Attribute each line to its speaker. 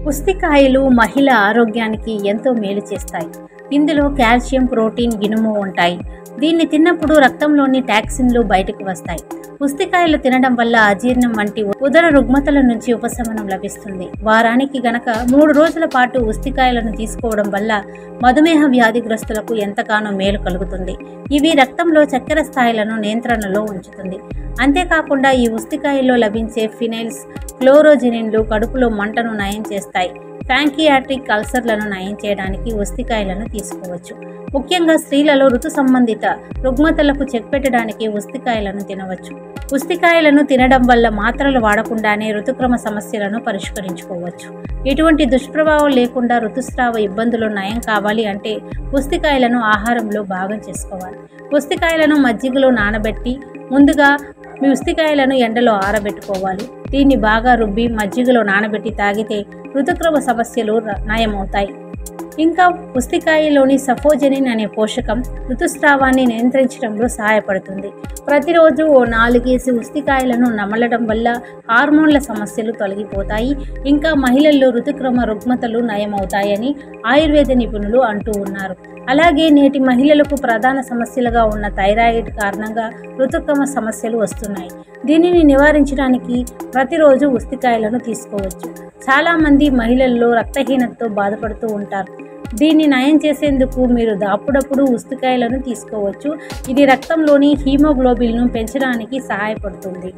Speaker 1: ఉసిరికాయలు మహిళ ఆరోగ్యానికి ఎంతో మేలు చేస్తాయి. ఇందులో కాల్షియం, ప్రోటీన్, ఇనుము ఉంటాయి. దీన్ని తిన్నప్పుడు రక్తంలోని టాక్సిన్లు బయటకు వస్తాయి. ఉసిరికాయలు తినడం వల్ల అజీర్ణం వంటి ఉదర రుగ్మతల నుంచి ఉపశమనం లభిస్తుంది. వారానికి గనక 3 రోజుల పాటు ఉసిరికాయలను తీసుకోవడం వల్ల మధుమేహ వ్యాధిగ్రస్తులకు ఎంతగానో మేలు కలుగుతుంది. ఇవి రక్తంలో చక్కెర స్థాయిలను నియంత్రణలో ఉంచుతుంది. అంతేకాకుండా ఈ ఉసిరికాయల్లో లభించే ఫినైల్స్, క్లోరోజెనిన్లు కడుపులో మంటను నయం చేస్తాయి. ప్యాంక్రియాటిక్ అల్సర్లను నయం చేయడానికి ఉసిరికాయలను తీసుకోవచ్చు. ముఖ్యంగా స్త్రీలలో ఋతు సంబంధిత రుగ్మతలకు చెక్ పెట్టడానికి ఉసిరికాయలను తినవచ్చు. ఉసిరికాయలను తినడం వల్ల మాత్రలు వాడకుండానే ఋతుక్రమ సమస్యలను పరిష్కరించుకోవచ్చు. ఎటువంటి దుష్ప్రభావం లేకుండా ఋతుస్రావ ఇబ్బందులు నయం కావాలి అంటే ఉసిరికాయలను ఆహారంలో భాగం చేసుకోవాలి. ఉసిరికాయలను మజ్జిగలో నానబెట్టి ముందుగా మీ ఉసిరికాయలను ఎండలో ఆరబెట్టుకోవాలి. దీన్ని బాగా రుబ్బి మజ్జిగలో నానబెట్టి తాగితే ఋతుక్రమ సమస్యలు నయమవుతాయి. ఇంకా ఉసిరికాయలోని సఫోజెనిన్ అనే పోషకం ఋతుస్రావాన్ని నియంత్రించడంలో సహాయపడుతుంది. ప్రతిరోజు ఓ 4 ఉసిరికాయలను నమలడం వల్ల హార్మోన్ల సమస్యలు తొలగిపోతాయి. ఇంకా మహిళల్లో ఋతుక్రమ రుగ్మతలు నయమవుతాయని ఆయుర్వేద నిపుణులు అంటూ ఉన్నారు. అలాగే నేటి మహిళలకు ప్రధాన సమస్యలుగా ఉన్న థైరాయిడ్ కారణంగా ఋతుక్రమ సమస్యలు వస్తున్నాయి. దీనిని నివారించడానికి ప్రతిరోజు ఉసిరికాయలను తీసుకోవచ్చు. చాలామంది మహిళల్లో రక్తహీనతతో బాధపడుతూ ఉంటారు. దీన్ని నయం చేసేందుకు మీరు అప్పుడప్పుడు ఉసిరికాయలను తీసుకోవచ్చు. ఇది రక్తంలోని హీమోగ్లోబిన్ను పెంచడానికి సహాయపడుతుంది.